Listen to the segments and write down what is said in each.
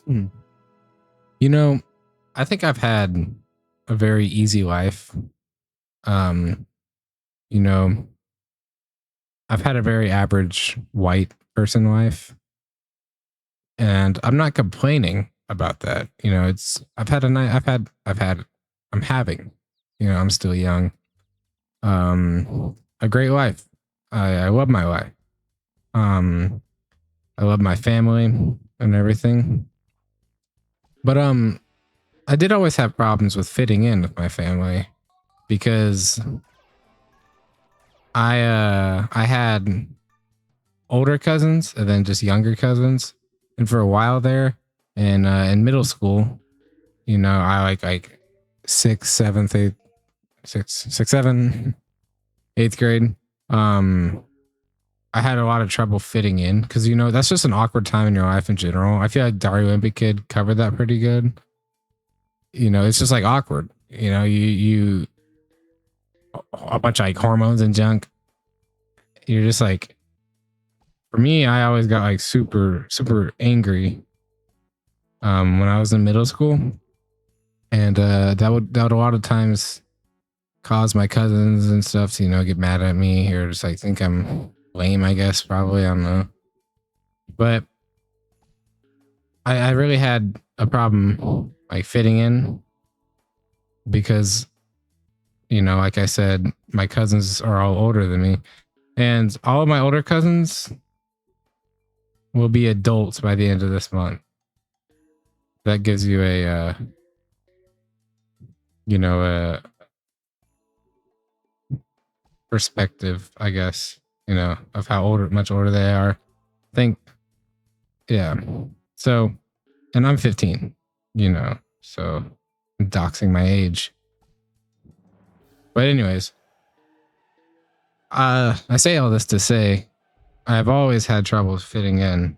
Hmm. You know, I think I've had a very easy life. Um, you know, I've had a very average white person life, and I'm not complaining about that. It's I've had a night. I'm having. I'm still young. A great life. I love my life. Um, I love my family and everything. But I did always have problems with fitting in with my family because I had older cousins and then just younger cousins, and for a while there, in middle school, I like sixth, seventh, eighth, six, seven, eighth grade. Um, I had a lot of trouble fitting in because that's just an awkward time in your life in general. I feel like Dario Olympic Kid covered that pretty good. It's just like awkward. You a bunch of like hormones and junk. You're just like, for me, I always got like super, super angry when I was in middle school. And that would a lot of times cause my cousins and stuff to, get mad at me or just like think I'm lame, I guess, probably. I don't know. But I really had a problem like fitting in because, like I said, my cousins are all older than me. And all of my older cousins will be adults by the end of this month. That gives you a perspective, I guess, of how much older they are. I think, yeah. So, and I'm 15, so I'm doxing my age. But anyways, I say all this to say I've always had trouble fitting in.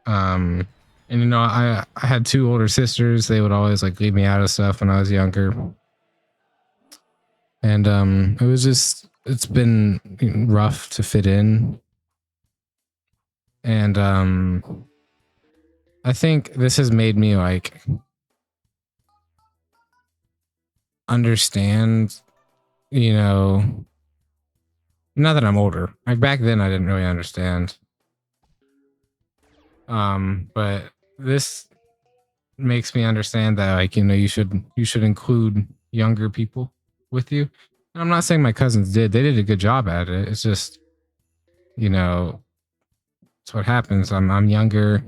And I had two older sisters. They would always like leave me out of stuff when I was younger. And it's been rough to fit in. And I think this has made me like understand, now that I'm older. Like back then I didn't really understand. But this makes me understand that like, you should include younger people with you. And I'm not saying my cousins did. They did a good job at it. It's just, it's what happens. I'm younger,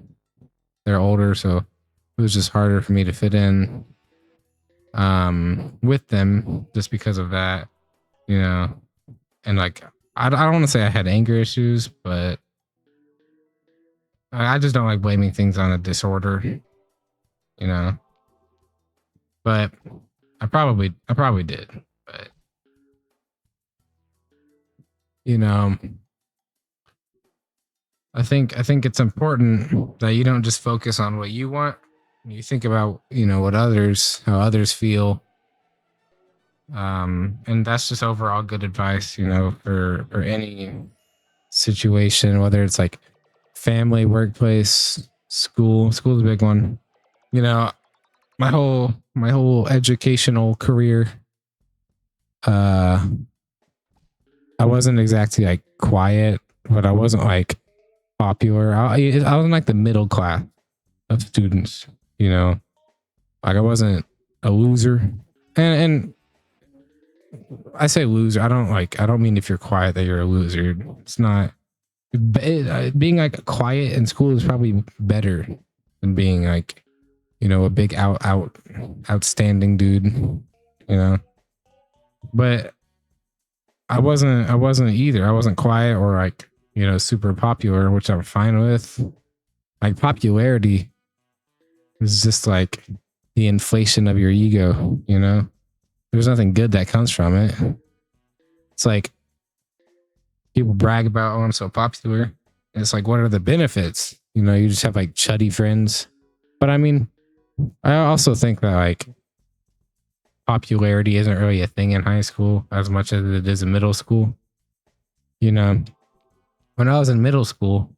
they're older, so it was just harder for me to fit in with them just because of that, you know. And like I don't want to say I had anger issues, but I just don't like blaming things on a disorder, you know. But I probably did. But you know, I think it's important that you don't just focus on what you want. You think about, what how others feel. And that's just overall good advice, for any situation, whether it's like family, workplace, school. School's a big one. You know, my whole educational career, uh I wasn't exactly like quiet, but I wasn't like popular. I was in like the middle class of students, like I wasn't a loser. And I say loser, I don't mean if you're quiet that you're a loser. It's not. Being like quiet in school is probably better than being like, a big outstanding dude, but I wasn't either. I wasn't quiet or like, super popular, which I'm fine with. Like popularity is just like the inflation of your ego, there's nothing good that comes from it. It's like people brag about, oh, I'm so popular. And it's like, what are the benefits? You just have like chuddy friends. But I mean, I also think that like popularity isn't really a thing in high school as much as it is in middle school. You know, when I was in middle school,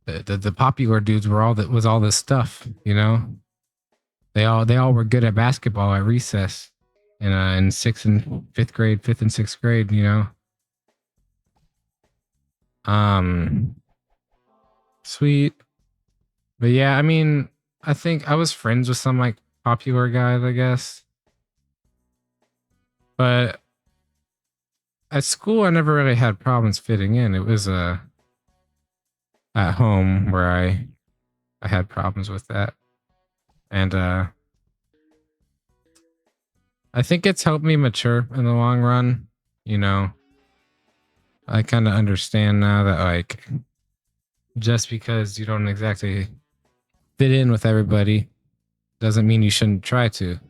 The popular dudes were all this stuff, you know. They all were good at basketball at recess, in sixth and fifth grade, fifth and sixth grade, you know. Um, Sweet, but yeah, I mean, I think I was friends with some like popular guys, I guess, but at school I never really had problems fitting in. It was at home where I had problems with that, and I think it's helped me mature in the long run. You know, I kind of understand now that like just because you don't exactly fit in with everybody doesn't mean you shouldn't try to,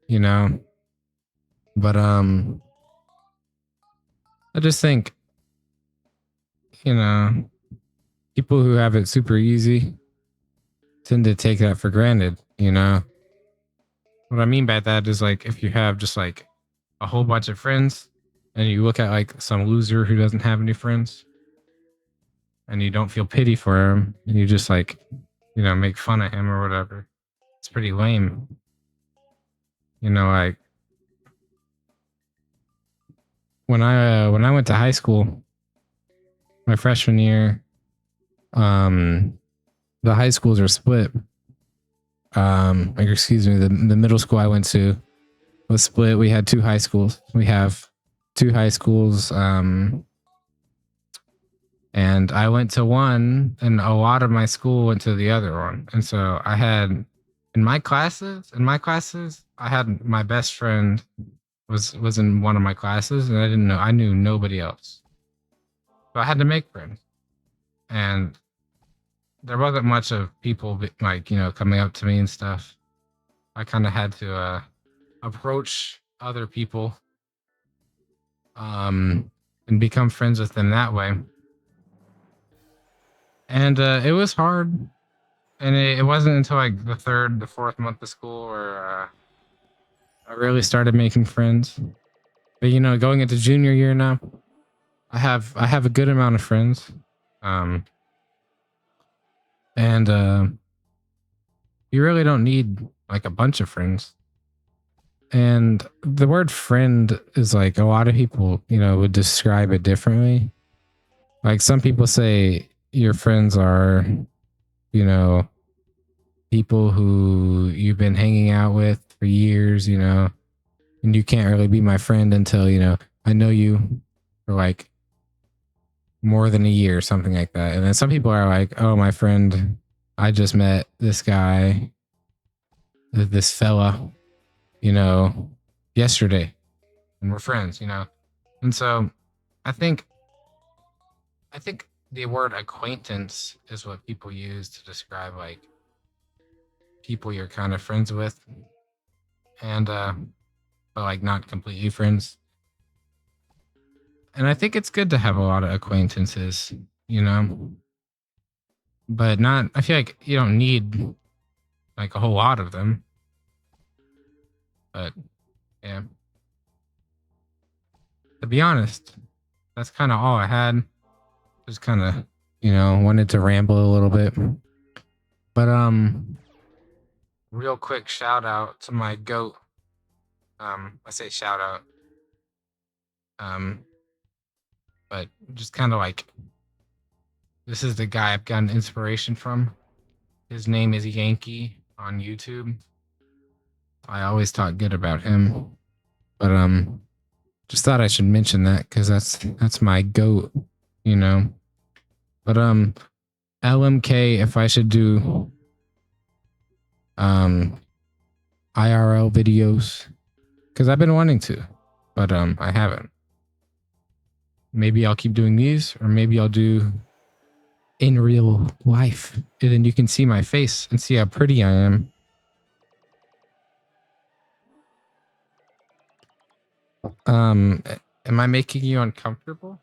you know. But I just think, you know, people who have it super easy tend to take that for granted, you know. What I mean by that is like if you have just like a whole bunch of friends and you look at like some loser who doesn't have any friends and you don't feel pity for him and you just like, you know, make fun of him or whatever. It's pretty lame. You know, like when I went to high school, my freshman year, um the high schools are split. Like, excuse me, the middle school I went to was split. We had two high schools. We have two high schools, and I went to one, and a lot of my school went to the other one. And so I had in my classes, I had my best friend was in one of my classes, and I knew nobody else. So I had to make friends, and there wasn't much of people like, you know, coming up to me and stuff. I kind of had to approach other people, um, and become friends with them that way. And it was hard, and it wasn't until like the third, the fourth month of school where I really started making friends. But you know, going into junior year now, I have a good amount of friends, um, and you really don't need like a bunch of friends. And the word friend is like a lot of people, you know, would describe it differently. Like some people say your friends are, you know, people who you've been hanging out with for years, you know, and you can't really be my friend until, you know, I know you for like more than a year or something like that. And then some people are like, oh, my friend, I just met this guy, this fella, you know, yesterday, and we're friends, you know. And so I think I think the word acquaintance is what people use to describe like people you're kind of friends with, and but like not completely friends. And I think it's good to have a lot of acquaintances, you know, but not. I feel like you don't need like a whole lot of them. But yeah, to be honest, that's kind of all I had. Just kind of, you know, wanted to ramble a little bit. But real quick shout out to my goat. I say shout out. Um, but just kind of like this is the guy I've gotten inspiration from. His name is Yankee on YouTube. I always talk good about him, but just thought I should mention that because that's my goat, you know. But LMK, if I should do um IRL videos, because I've been wanting to, but I haven't. Maybe I'll keep doing these, or maybe I'll do in real life, and then you can see my face and see how pretty I am. Um, am I making you uncomfortable?